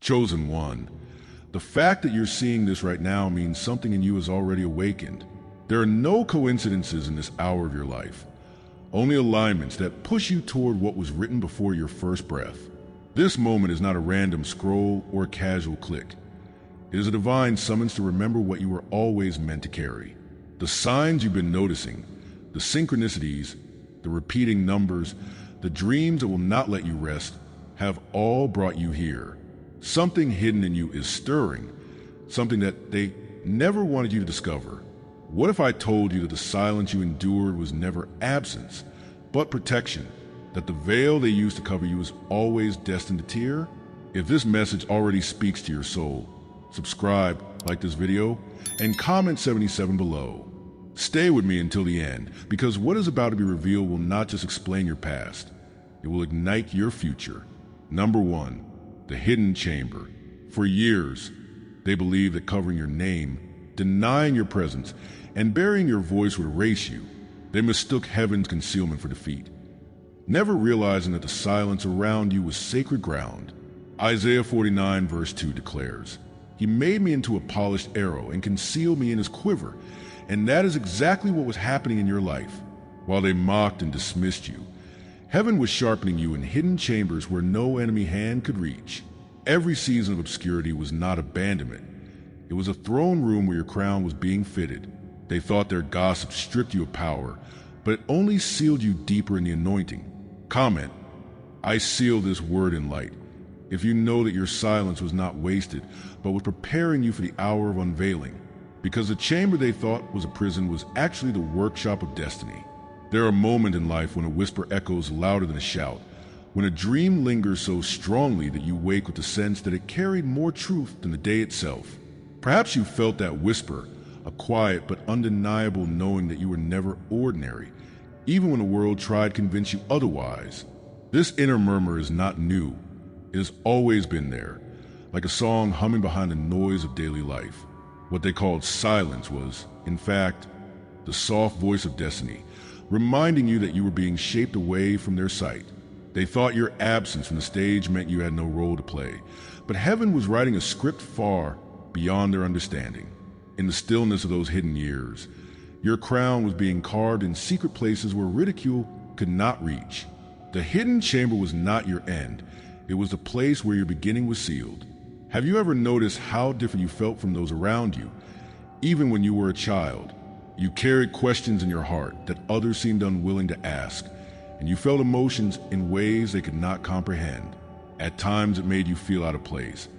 Chosen one. The fact that you're seeing this right now means something in you has already awakened. There are no coincidences in this hour of your life, only alignments that push you toward what was written before your first breath. This moment is not a random scroll or a casual click. It is a divine summons to remember what you were always meant to carry. The signs you've been noticing, the synchronicities, the repeating numbers, the dreams that will not let you rest, have all brought you here. Something hidden in you is stirring, something that they never wanted you to discover. What if I told you that the silence you endured was never absence, but protection, that the veil they used to cover you is always destined to tear? If this message already speaks to your soul, subscribe, like this video, and comment 77 below. Stay with me until the end, because what is about to be revealed will not just explain your past, it will ignite your future. Number 1. The hidden chamber. For years, they believed that covering your name, denying your presence, and burying your voice would erase you. They mistook heaven's concealment for defeat, never realizing that the silence around you was sacred ground. Isaiah 49 verse 2 declares, "He made me into a polished arrow and concealed me in his quiver." And that is exactly what was happening in your life. While they mocked and dismissed you, heaven was sharpening you in hidden chambers where no enemy hand could reach. Every season of obscurity was not abandonment. It was a throne room where your crown was being fitted. They thought their gossip stripped you of power, but it only sealed you deeper in the anointing. Comment, "I seal this word in light," if you know that your silence was not wasted, but was preparing you for the hour of unveiling. Because the chamber they thought was a prison was actually the workshop of destiny. There are moments in life when a whisper echoes louder than a shout, when a dream lingers so strongly that you wake with the sense that it carried more truth than the day itself. Perhaps you felt that whisper, a quiet but undeniable knowing that you were never ordinary, even when the world tried to convince you otherwise. This inner murmur is not new. It has always been there, like a song humming behind the noise of daily life. What they called silence was, in fact, the soft voice of destiny, reminding you that you were being shaped away from their sight. They thought your absence from the stage meant you had no role to play, but heaven was writing a script far beyond their understanding. In the stillness of those hidden years, your crown was being carved in secret places where ridicule could not reach. The hidden chamber was not your end. It was the place where your beginning was sealed. Have you ever noticed how different you felt from those around you? Even when you were a child, you carried questions in your heart that others seemed unwilling to ask, and you felt emotions in ways they could not comprehend. At times it made you feel out of place,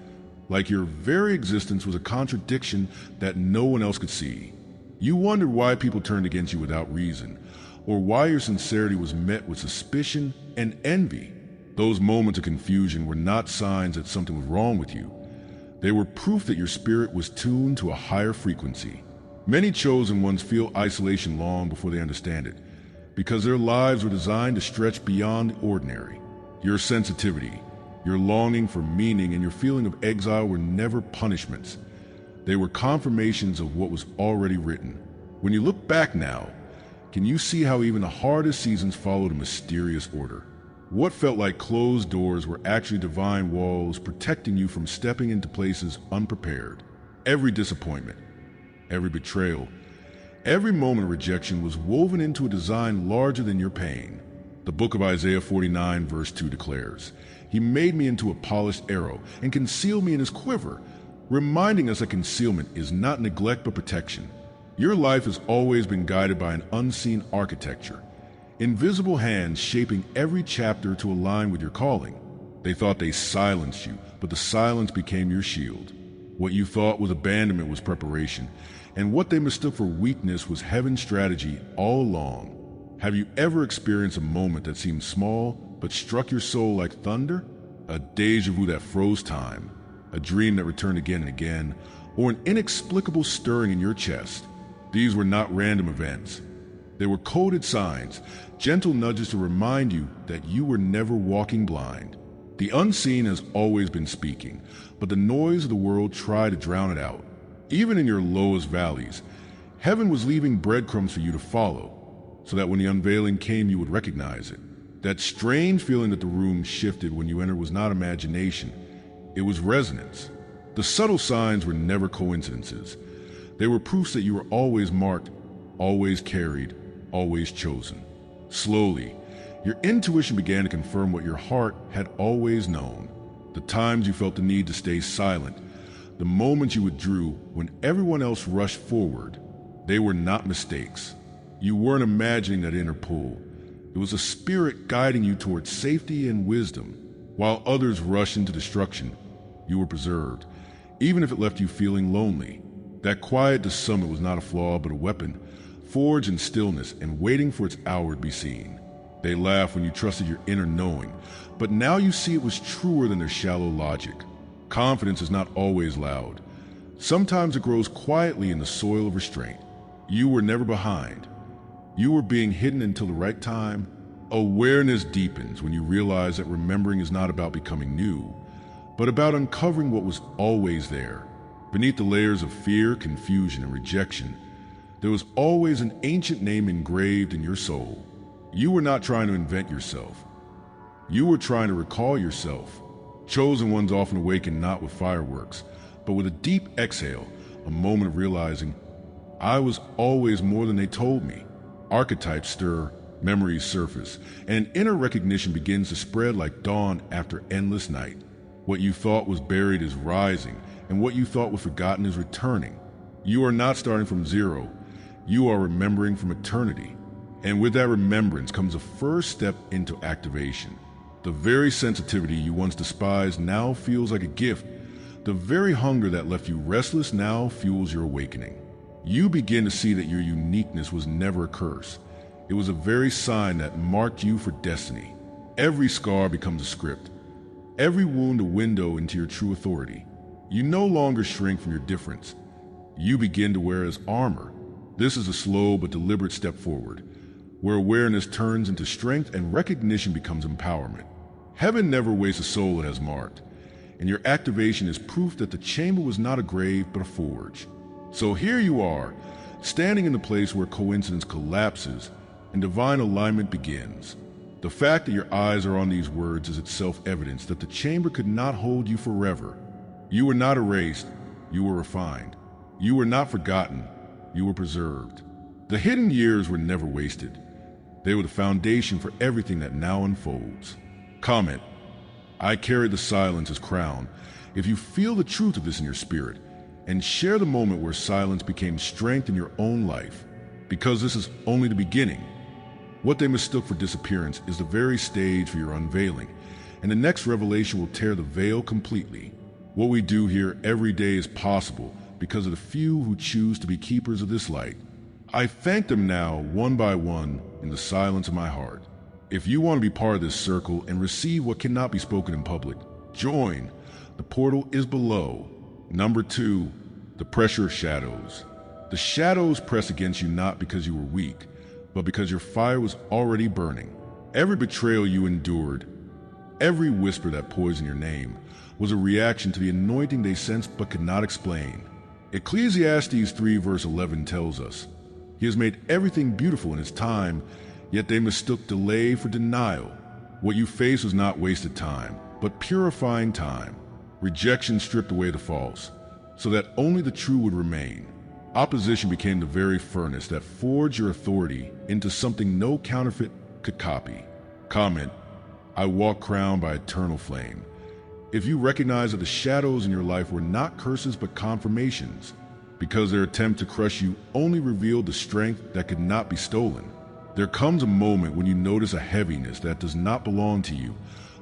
like your very existence was a contradiction that no one else could see. You wondered why people turned against you without reason, or why your sincerity was met with suspicion and envy. Those moments of confusion were not signs that something was wrong with you. They were proof that your spirit was tuned to a higher frequency. Many chosen ones feel isolation long before they understand it, because their lives were designed to stretch beyond the ordinary. Your sensitivity, your longing for meaning, and your feeling of exile were never punishments. They were confirmations of what was already written. When you look back now, can you see how even the hardest seasons followed a mysterious order? What felt like closed doors were actually divine walls protecting you from stepping into places unprepared. Every disappointment, every betrayal, every moment of rejection was woven into a design larger than your pain. The book of Isaiah 49 verse 2 declares, "He made me into a polished arrow and concealed me in his quiver," reminding us that concealment is not neglect but protection. Your life has always been guided by an unseen architecture, invisible hands shaping every chapter to align with your calling. They thought they silenced you, but the silence became your shield. What you thought was abandonment was preparation, and what they mistook for weakness was heaven's strategy all along. Have you ever experienced a moment that seemed small but struck your soul like thunder? A déjà vu that froze time, a dream that returned again and again, or an inexplicable stirring in your chest? These were not random events. They were coded signs, gentle nudges to remind you that you were never walking blind. The unseen has always been speaking, but the noise of the world tried to drown it out. Even in your lowest valleys, heaven was leaving breadcrumbs for you to follow, so that when the unveiling came, you would recognize it. That strange feeling that the room shifted when you entered was not imagination. It was resonance. The subtle signs were never coincidences. They were proofs that you were always marked, always carried, always chosen. Slowly, your intuition began to confirm what your heart had always known. The times you felt the need to stay silent, the moments you withdrew when everyone else rushed forward, they were not mistakes. You weren't imagining that inner pull. It was a spirit guiding you towards safety and wisdom. While others rushed into destruction, you were preserved, even if it left you feeling lonely. That quiet discernment was not a flaw but a weapon, forged in stillness and waiting for its hour to be seen. They laughed when you trusted your inner knowing, but now you see it was truer than their shallow logic. Confidence is not always loud. Sometimes it grows quietly in the soil of restraint. You were never behind. You were being hidden until the right time. Awareness deepens when you realize that remembering is not about becoming new, but about uncovering what was always there. Beneath the layers of fear, confusion, and rejection, there was always an ancient name engraved in your soul. You were not trying to invent yourself. You were trying to recall yourself. Chosen ones often awaken not with fireworks, but with a deep exhale, a moment of realizing, I was always more than they told me. Archetypes stir, memories surface, and inner recognition begins to spread like dawn after endless night. What you thought was buried is rising, and what you thought was forgotten is returning. You are not starting from zero. You are remembering from eternity. And with that remembrance comes a first step into activation. The very sensitivity you once despised now feels like a gift. The very hunger that left you restless now fuels your awakening. You begin to see that your uniqueness was never a curse. It was a very sign that marked you for destiny. Every scar becomes a script. Every wound a window into your true authority. You no longer shrink from your difference. You begin to wear as armor. This is a slow but deliberate step forward, where awareness turns into strength and recognition becomes empowerment. Heaven never wastes a soul it has marked, and your activation is proof that the chamber was not a grave but a forge. So here you are, standing in the place where coincidence collapses and divine alignment begins. The fact that your eyes are on these words is itself evidence that the chamber could not hold you forever. You were not erased, you were refined. You were not forgotten, you were preserved. The hidden years were never wasted. They were the foundation for everything that now unfolds. Comment, I carry the silence as crown. If you feel the truth of this in your spirit, and share the moment where silence became strength in your own life, because this is only the beginning. What they mistook for disappearance is the very stage for your unveiling, and the next revelation will tear the veil completely. What we do here every day is possible because of the few who choose to be keepers of this light. I thank them now, one by one, in the silence of my heart. If you want to be part of this circle and receive what cannot be spoken in public, join. The portal is below. Number 2, the pressure of shadows. The shadows press against you not because you were weak, but because your fire was already burning. Every betrayal you endured, every whisper that poisoned your name, was a reaction to the anointing they sensed but could not explain. Ecclesiastes 3 verse 11 tells us, He has made everything beautiful in its time, yet they mistook delay for denial. What you faced was not wasted time, but purifying time. Rejection stripped away the false, so that only the true would remain. Opposition became the very furnace that forged your authority into something no counterfeit could copy. Comment, I walk crowned by eternal flame. If you recognize that the shadows in your life were not curses but confirmations, because their attempt to crush you only revealed the strength that could not be stolen, there comes a moment when you notice a heaviness that does not belong to you,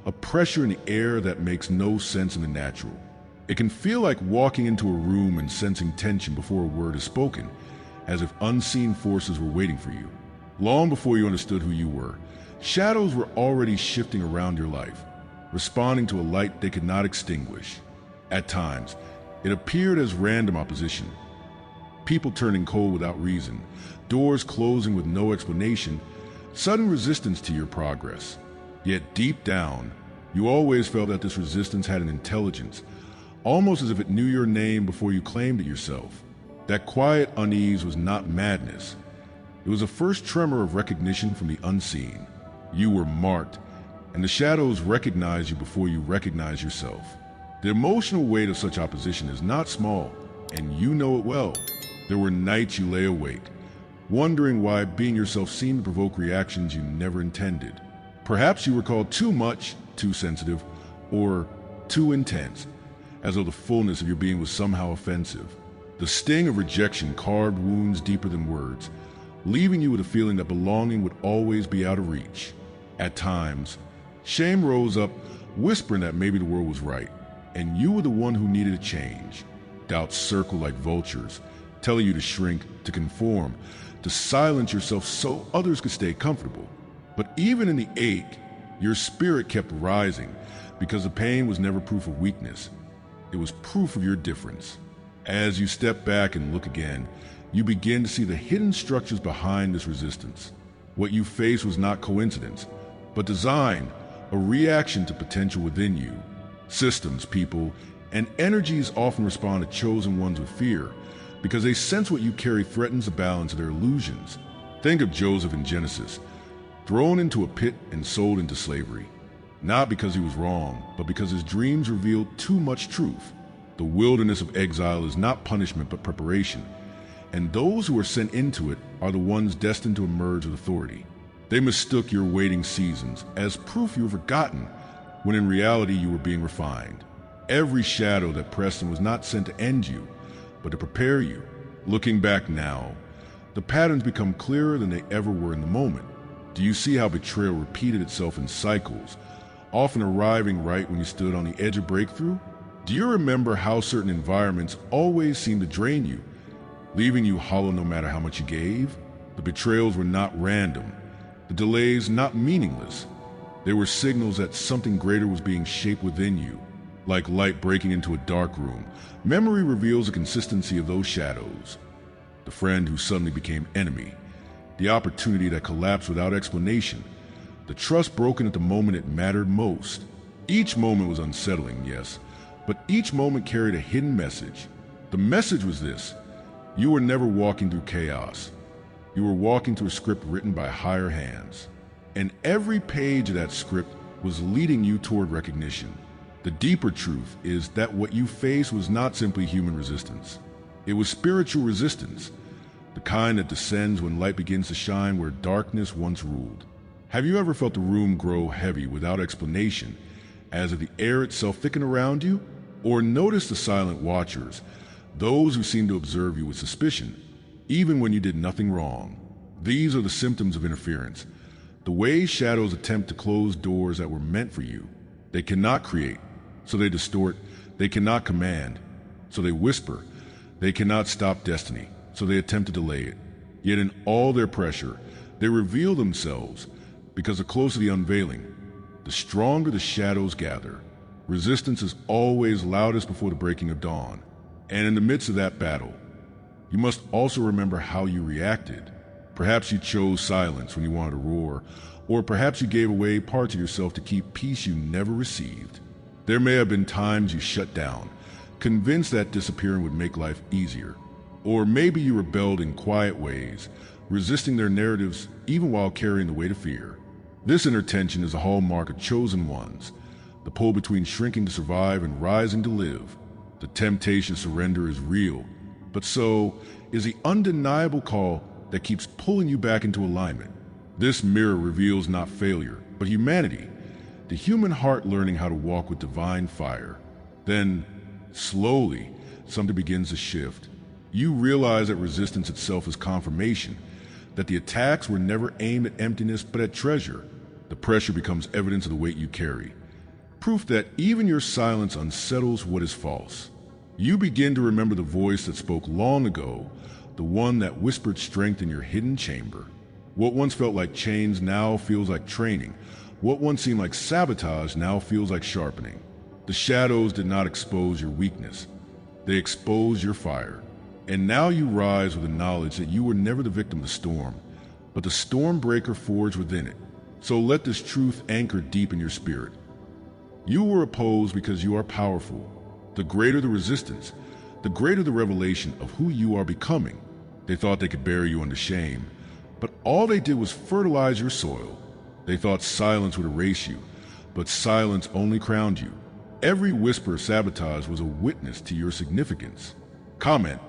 a pressure in the air that makes no sense in the natural. It can feel like walking into a room and sensing tension before a word is spoken, as if unseen forces were waiting for you. Long before you understood who you were, shadows were already shifting around your life, responding to a light they could not extinguish. At times, it appeared as random opposition. People turning cold without reason, doors closing with no explanation, sudden resistance to your progress. Yet deep down, you always felt that this resistance had an intelligence, almost as if it knew your name before you claimed it yourself. That quiet unease was not madness. It was a first tremor of recognition from the unseen. You were marked, and the shadows recognized you before you recognized yourself. The emotional weight of such opposition is not small, and you know it well. There were nights you lay awake, wondering why being yourself seemed to provoke reactions you never intended. Perhaps you were called too much, too sensitive, or too intense, as though the fullness of your being was somehow offensive. The sting of rejection carved wounds deeper than words, leaving you with a feeling that belonging would always be out of reach. At times, shame rose up, whispering that maybe the world was right, and you were the one who needed a change. Doubts circled like vultures, telling you to shrink, to conform, to silence yourself so others could stay comfortable. But even in the ache, your spirit kept rising, because the pain was never proof of weakness. It was proof of your difference. As you step back and look again, you begin to see the hidden structures behind this resistance. What you faced was not coincidence, but design, a reaction to potential within you. Systems, people, and energies often respond to chosen ones with fear, because they sense what you carry threatens the balance of their illusions. Think of Joseph in Genesis, thrown into a pit and sold into slavery. Not because he was wrong, but because his dreams revealed too much truth. The wilderness of exile is not punishment but preparation, and those who are sent into it are the ones destined to emerge with authority. They mistook your waiting seasons as proof you were forgotten, when in reality you were being refined. Every shadow that pressed in was not sent to end you, but to prepare you. Looking back now, the patterns become clearer than they ever were in the moment. Do you see how betrayal repeated itself in cycles, often arriving right when you stood on the edge of breakthrough? Do you remember how certain environments always seemed to drain you, leaving you hollow no matter how much you gave? The betrayals were not random, the delays not meaningless. They were signals that something greater was being shaped within you. Like light breaking into a dark room, memory reveals the consistency of those shadows. The friend who suddenly became enemy, the opportunity that collapsed without explanation, the trust broken at the moment it mattered most. Each moment was unsettling, yes, but each moment carried a hidden message. The message was this: you were never walking through chaos. You were walking through a script written by higher hands. And every page of that script was leading you toward recognition. The deeper truth is that what you faced was not simply human resistance. It was spiritual resistance, the kind that descends when light begins to shine where darkness once ruled. Have you ever felt the room grow heavy without explanation, as if the air itself thickened around you? Or noticed the silent watchers, those who seemed to observe you with suspicion, even when you did nothing wrong? These are the symptoms of interference, the way shadows attempt to close doors that were meant for you. They cannot create, so they distort. They cannot command, so they whisper. They cannot stop destiny, so they attempt to delay it. Yet in all their pressure, they reveal themselves, because the closer the unveiling, the stronger the shadows gather. Resistance is always loudest before the breaking of dawn. And in the midst of that battle, you must also remember how you reacted. Perhaps you chose silence when you wanted to roar, or perhaps you gave away parts of yourself to keep peace you never received. There may have been times you shut down, convinced that disappearing would make life easier. Or maybe you rebelled in quiet ways, resisting their narratives even while carrying the weight of fear. This inner tension is a hallmark of chosen ones, the pull between shrinking to survive and rising to live. The temptation to surrender is real, but so is the undeniable call that keeps pulling you back into alignment. This mirror reveals not failure, but humanity, the human heart learning how to walk with divine fire. Then, slowly, something begins to shift. You realize that resistance itself is confirmation, that the attacks were never aimed at emptiness but at treasure. The pressure becomes evidence of the weight you carry, proof that even your silence unsettles what is false. You begin to remember the voice that spoke long ago, the one that whispered strength in your hidden chamber. What once felt like chains now feels like training. What once seemed like sabotage now feels like sharpening. The shadows did not expose your weakness. They exposed your fire. And now you rise with the knowledge that you were never the victim of the storm, but the storm breaker forged within it. So let this truth anchor deep in your spirit. You were opposed because you are powerful. The greater the resistance, the greater the revelation of who you are becoming. They thought they could bury you under shame, but all they did was fertilize your soil. They thought silence would erase you, but silence only crowned you. every whisper of sabotage was a witness to your significance. Comment: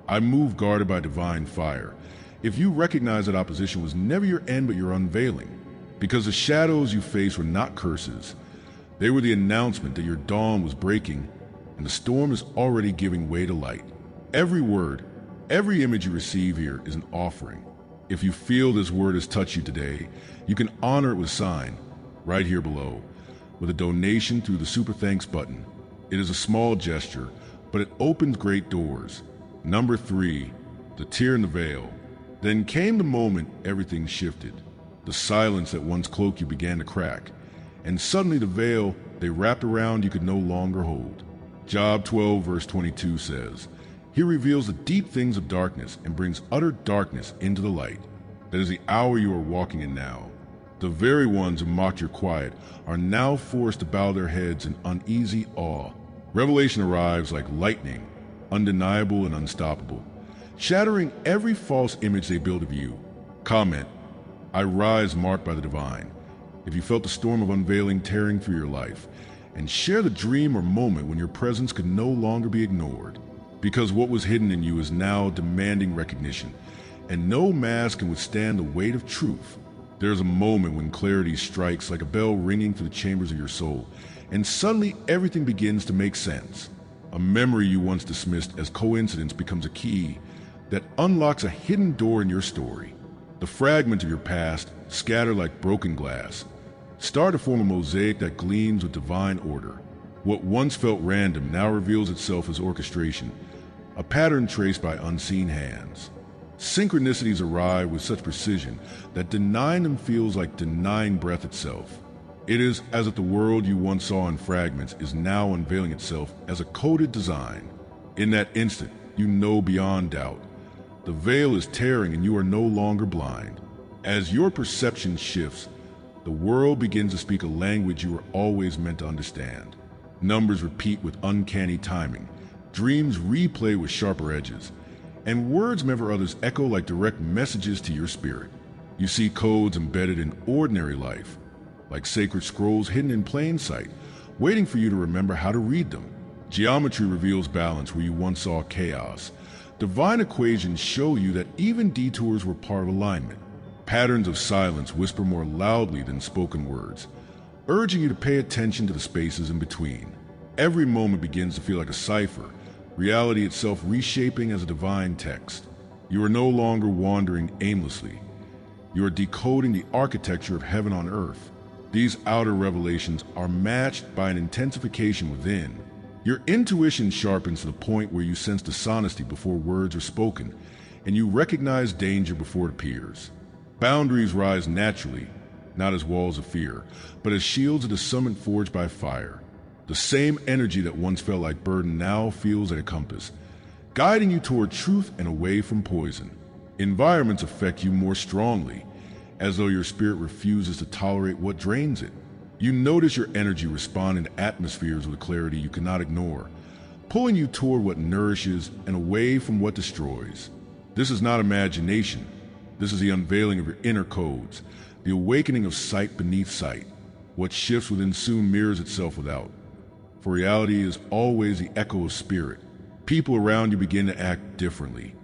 I move guarded by divine fire. If you recognize that opposition was never your end but your unveiling, because the shadows you faced were not curses. They were the announcement that your dawn was breaking and the storm is already giving way to light. Every word, every image you receive here is an offering. If you feel this word has touched you today, you can honor it with a sign right here below, with a donation through the Super Thanks button. It is a small gesture, but it opens great doors. Number 3, the tear in the veil. Then came the moment everything shifted. The silence that once cloaked you began to crack, and suddenly the veil they wrapped around you could no longer hold. Job 12 verse 22 says, He reveals the deep things of darkness and brings utter darkness into the light. That is the hour you are walking in now. The very ones who mocked your quiet are now forced to bow their heads in uneasy awe. Revelation arrives like lightning, undeniable and unstoppable, shattering every false image they build of you. Comment: I rise marked by the divine. If you felt the storm of unveiling tearing through your life, and share the dream or moment when your presence could no longer be ignored, because what was hidden in you is now demanding recognition, and no mask can withstand the weight of truth. There is a moment when clarity strikes like a bell ringing through the chambers of your soul, and suddenly everything begins to make sense. A memory you once dismissed as coincidence becomes a key that unlocks a hidden door in your story. The fragments of your past, scattered like broken glass, start to form a mosaic that gleams with divine order. What once felt random now reveals itself as orchestration, a pattern traced by unseen hands. Synchronicities arrive with such precision that denying them feels like denying breath itself. It is as if the world you once saw in fragments is now unveiling itself as a coded design. In that instant, you know beyond doubt. The veil is tearing and you are no longer blind. As your perception shifts, the world begins to speak a language you were always meant to understand. Numbers repeat with uncanny timing, dreams replay with sharper edges, and words meant for others echo like direct messages to your spirit. You see codes embedded in ordinary life, like sacred scrolls hidden in plain sight, waiting for you to remember how to read them. Geometry reveals balance where you once saw chaos. Divine equations show you that even detours were part of alignment. Patterns of silence whisper more loudly than spoken words, urging you to pay attention to the spaces in between. Every moment begins to feel like a cipher, reality itself reshaping as a divine text. You are no longer wandering aimlessly. You are decoding the architecture of heaven on earth. These outer revelations are matched by an intensification within. Your intuition sharpens to the point where you sense dishonesty before words are spoken, and you recognize danger before it appears. Boundaries rise naturally, not as walls of fear, but as shields of discernment forged by fire. The same energy that once felt like burden now feels like a compass, guiding you toward truth and away from poison. Environments affect you more strongly, as though your spirit refuses to tolerate what drains it. You notice your energy responding to atmospheres with clarity you cannot ignore, pulling you toward what nourishes and away from what destroys. This is not imagination. This is the unveiling of your inner codes, the awakening of sight beneath sight. What shifts within soon mirrors itself without. For reality is always the echo of spirit. People around you begin to act differently,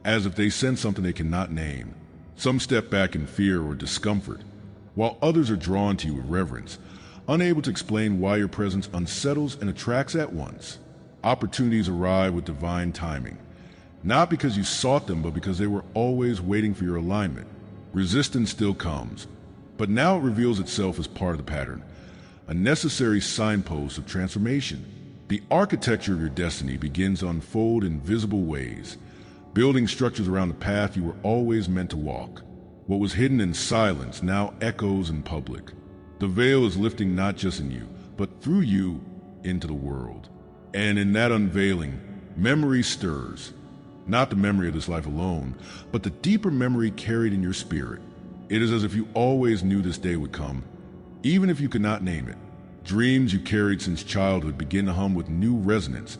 as if they sense something they cannot name. Some step back in fear or discomfort, while others are drawn to you with reverence, unable to explain why your presence unsettles and attracts at once. Opportunities arrive with divine timing, not because you sought them, but because they were always waiting for your alignment. Resistance still comes, but now it reveals itself as part of the pattern, a necessary signpost of transformation. The architecture of your destiny begins to unfold in visible ways, building structures around the path you were always meant to walk. What was hidden in silence now echoes in public. The veil is lifting not just in you, but through you into the world. And in that unveiling, memory stirs. Not the memory of this life alone, but the deeper memory carried in your spirit. It is as if you always knew this day would come, even if you could not name it. Dreams you carried since childhood begin to hum with new resonance,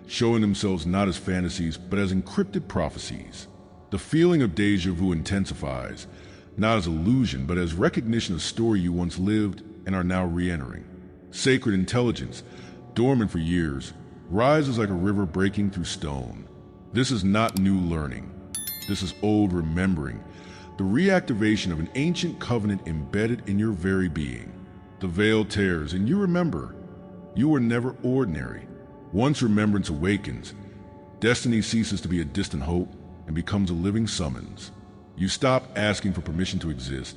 showing themselves not as fantasies, but as encrypted prophecies. The feeling of déjà vu intensifies, not as illusion, but as recognition of story you once lived and are now re-entering. Sacred intelligence, dormant for years, rises like a river breaking through stone. This is not new learning. This is old remembering, the reactivation of an ancient covenant embedded in your very being. The veil tears, and you remember. You were never ordinary. Once remembrance awakens, destiny ceases to be a distant hope and becomes a living summons. You stop asking for permission to exist,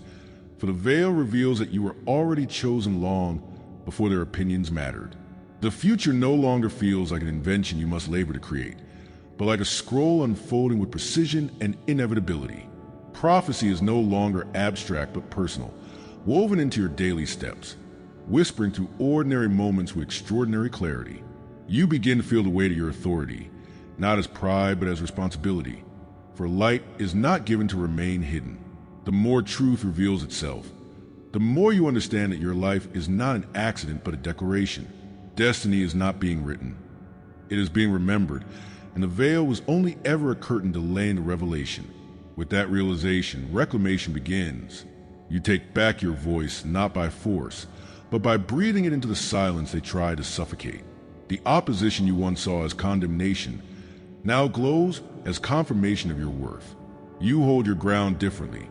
for the veil reveals that you were already chosen long before their opinions mattered. The future no longer feels like an invention you must labor to create, but like a scroll unfolding with precision and inevitability. Prophecy is no longer abstract but personal, woven into your daily steps, whispering through ordinary moments with extraordinary clarity. You begin to feel the weight of your authority, not as pride but as responsibility. For light is not given to remain hidden. The more truth reveals itself, the more you understand that your life is not an accident but a declaration. Destiny is not being written. It is being remembered, and the veil was only ever a curtain delaying the revelation. With that realization, reclamation begins. You take back your voice not by force, but by breathing it into the silence they tried to suffocate. The opposition you once saw as condemnation now glows as confirmation of your worth. You hold your ground differently,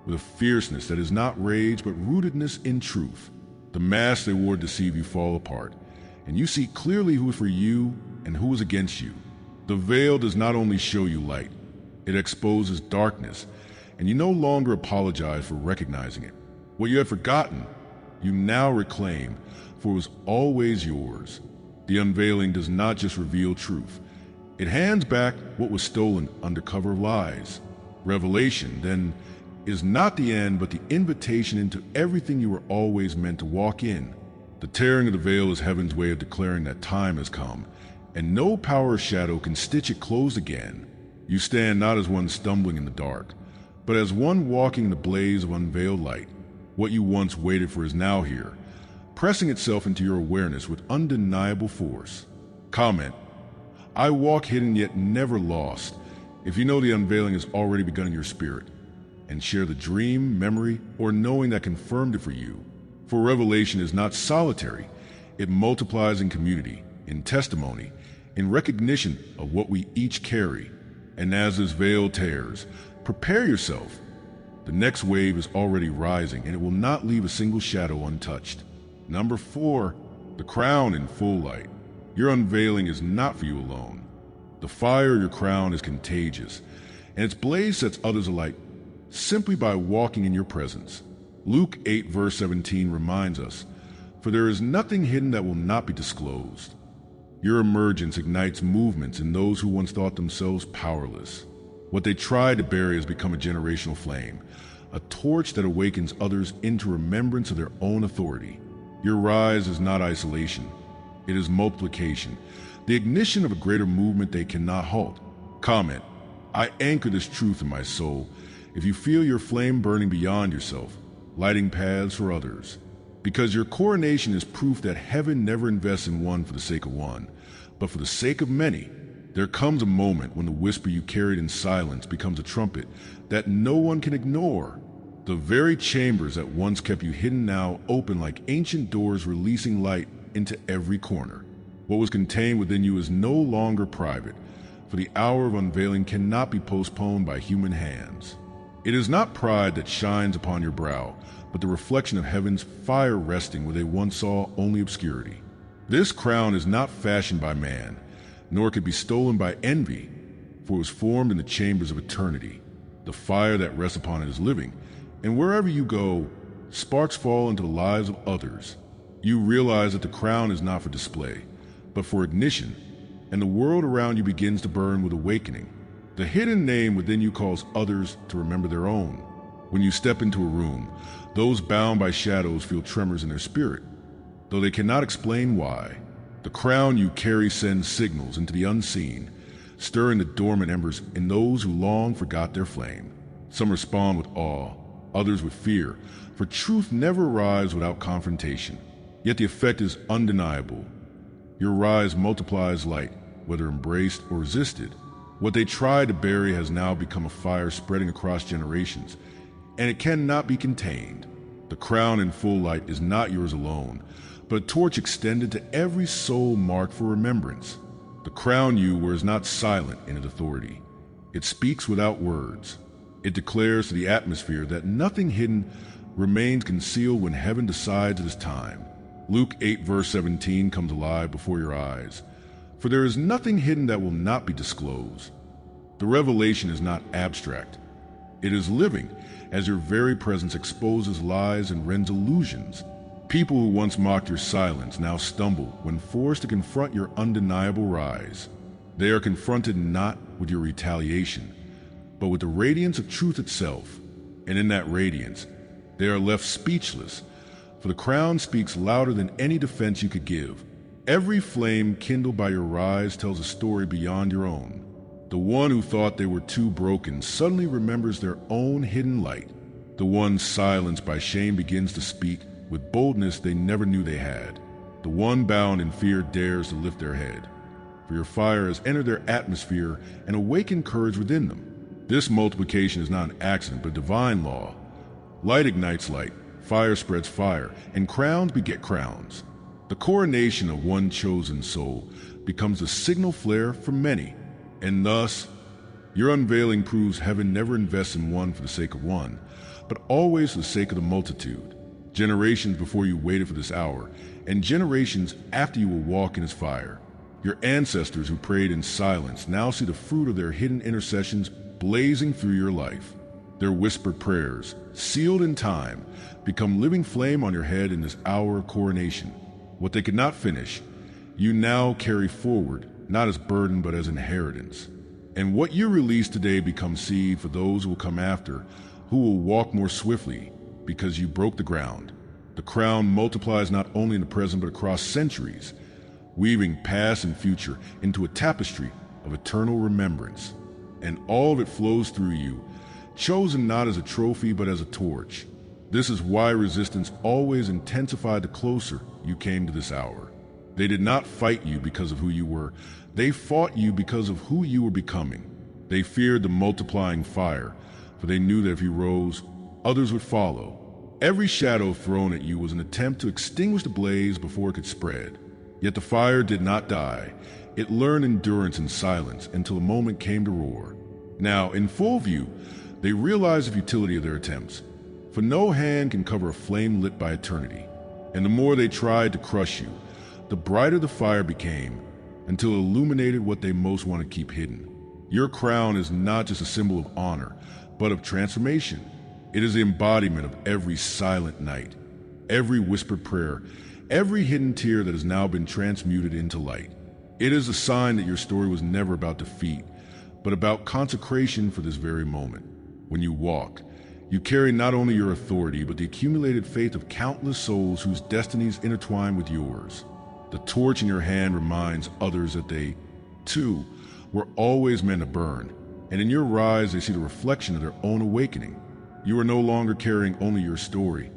with a fierceness that is not rage but rootedness in truth. The masks they wore to deceive you fall apart, and you see clearly who is for you and who is against you. The veil does not only show you light, it exposes darkness, and you no longer apologize for recognizing it. What you had forgotten, you now reclaim, for it was always yours. The unveiling does not just reveal truth. It hands back what was stolen under cover of lies. Revelation, then, is not the end but the invitation into everything you were always meant to walk in. The tearing of the veil is heaven's way of declaring that time has come, and no power or shadow can stitch it closed again. You stand not as one stumbling in the dark, but as one walking in the blaze of unveiled light. What you once waited for is now here, pressing itself into your awareness with undeniable force. Comment: I walk hidden yet never lost, if you know the unveiling has already begun in your spirit, and share the dream, memory, or knowing that confirmed it for you. For revelation is not solitary. It multiplies in community, in testimony, in recognition of what we each carry. And as this veil tears, prepare yourself. The next wave is already rising, and it will not leave a single shadow untouched. Number 4, the crown in full light. Your unveiling is not for you alone. The fire of your crown is contagious, and its blaze sets others alight simply by walking in your presence. Luke 8 verse 17 reminds us, "For there is nothing hidden that will not be disclosed." Your emergence ignites movements in those who once thought themselves powerless. What they tried to bury has become a generational flame, a torch that awakens others into remembrance of their own authority. Your rise is not isolation. It is multiplication, the ignition of a greater movement they cannot halt. Comment: I anchor this truth in my soul. If you feel your flame burning beyond yourself, lighting paths for others. Because your coronation is proof that heaven never invests in one for the sake of one, but for the sake of many. There comes a moment when the whisper you carried in silence becomes a trumpet that no one can ignore. The very chambers that once kept you hidden now open like ancient doors, releasing light into every corner. What was contained within you is no longer private, for the hour of unveiling cannot be postponed by human hands. It is not pride that shines upon your brow, but the reflection of heaven's fire resting where they once saw only obscurity. This crown is not fashioned by man, nor could be stolen by envy, for it was formed in the chambers of eternity. The fire that rests upon it is living, and wherever you go, sparks fall into the lives of others. You realize that the crown is not for display, but for ignition, and the world around you begins to burn with awakening. The hidden name within you calls others to remember their own. When you step into a room, those bound by shadows feel tremors in their spirit, though they cannot explain why. The crown you carry sends signals into the unseen, stirring the dormant embers in those who long forgot their flame. Some respond with awe, others with fear, for truth never arrives without confrontation. Yet the effect is undeniable. Your rise multiplies light, whether embraced or resisted. What they tried to bury has now become a fire spreading across generations, and it cannot be contained. The crown in full light is not yours alone, but a torch extended to every soul marked for remembrance. The crown you wear is not silent in its authority. It speaks without words. It declares to the atmosphere that nothing hidden remains concealed when heaven decides it is time. Luke 8 verse 17 comes alive before your eyes. For there is nothing hidden that will not be disclosed. The revelation is not abstract. It is living, as your very presence exposes lies and rends illusions. People who once mocked your silence now stumble when forced to confront your undeniable rise. They are confronted not with your retaliation, but with the radiance of truth itself. And in that radiance, they are left speechless, for the crown speaks louder than any defense you could give. Every flame kindled by your rise tells a story beyond your own. The one who thought they were too broken suddenly remembers their own hidden light. The one silenced by shame begins to speak with boldness they never knew they had. The one bound in fear dares to lift their head, for your fire has entered their atmosphere and awakened courage within them. This multiplication is not an accident, but divine law. Light ignites light, fire spreads fire, and crowns beget crowns. The coronation of one chosen soul becomes a signal flare for many, and thus, your unveiling proves heaven never invests in one for the sake of one, but always for the sake of the multitude. Generations before you waited for this hour, and generations after you will walk in his fire. Your ancestors who prayed in silence now see the fruit of their hidden intercessions blazing through your life. Their whispered prayers, sealed in time, become living flame on your head in this hour of coronation. What they could not finish, you now carry forward, not as burden but as inheritance. And what you release today becomes seed for those who will come after, who will walk more swiftly, because you broke the ground. The crown multiplies not only in the present but across centuries, weaving past and future into a tapestry of eternal remembrance. And all of it flows through you, chosen not as a trophy but as a torch. This is why resistance always intensified the closer you came to this hour. They did not fight you because of who you were. They fought you because of who you were becoming. They feared the multiplying fire, for they knew that if you rose, others would follow. Every shadow thrown at you was an attempt to extinguish the blaze before it could spread. Yet the fire did not die. It learned endurance in silence until the moment came to roar. Now, in full view, they realized the futility of their attempts, for no hand can cover a flame lit by eternity. And the more they tried to crush you, the brighter the fire became, until it illuminated what they most want to keep hidden. Your crown is not just a symbol of honor, but of transformation. It is the embodiment of every silent night, every whispered prayer, every hidden tear that has now been transmuted into light. It is a sign that your story was never about defeat, but about consecration for this very moment. When you walk, you carry not only your authority, but the accumulated faith of countless souls whose destinies intertwine with yours. The torch in your hand reminds others that they, too, were always meant to burn, and in your rise they see the reflection of their own awakening. You are no longer carrying only your story.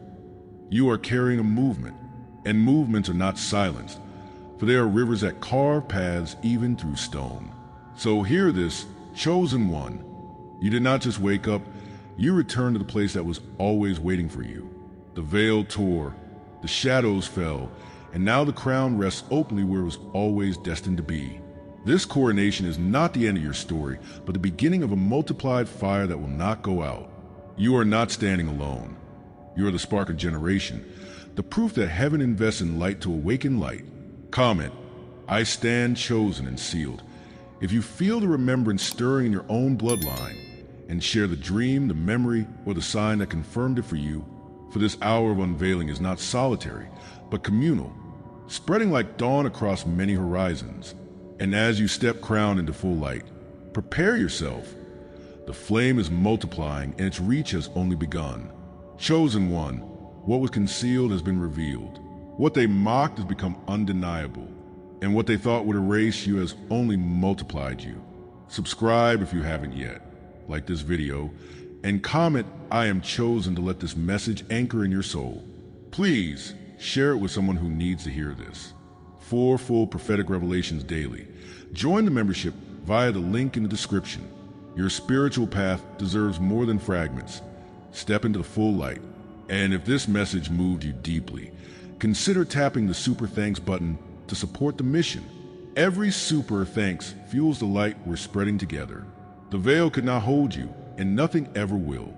You are carrying a movement, and movements are not silenced, for they are rivers that carve paths even through stone. So hear this, chosen one. You did not just wake up, you returned to the place that was always waiting for you. The veil tore, the shadows fell, and now the crown rests openly where it was always destined to be. This coronation is not the end of your story, but the beginning of a multiplied fire that will not go out. You are not standing alone. You are the spark of generation, the proof that heaven invests in light to awaken light. Comment, I stand chosen and sealed. If you feel the remembrance stirring in your own bloodline, and share the dream, the memory, or the sign that confirmed it for you, for this hour of unveiling is not solitary, but communal, spreading like dawn across many horizons. And as you step crowned into full light, prepare yourself. The flame is multiplying and its reach has only begun. Chosen one, what was concealed has been revealed. What they mocked has become undeniable, and what they thought would erase you has only multiplied you. Subscribe if you haven't yet, like this video, and comment, I am chosen, to let this message anchor in your soul. Please share it with someone who needs to hear this. 4 full prophetic revelations daily. Join the membership via the link in the description. Your spiritual path deserves more than fragments. Step into the full light. And if this message moved you deeply, consider tapping the Super Thanks button to support the mission. Every Super Thanks fuels the light we're spreading together. The veil could not hold you, and nothing ever will.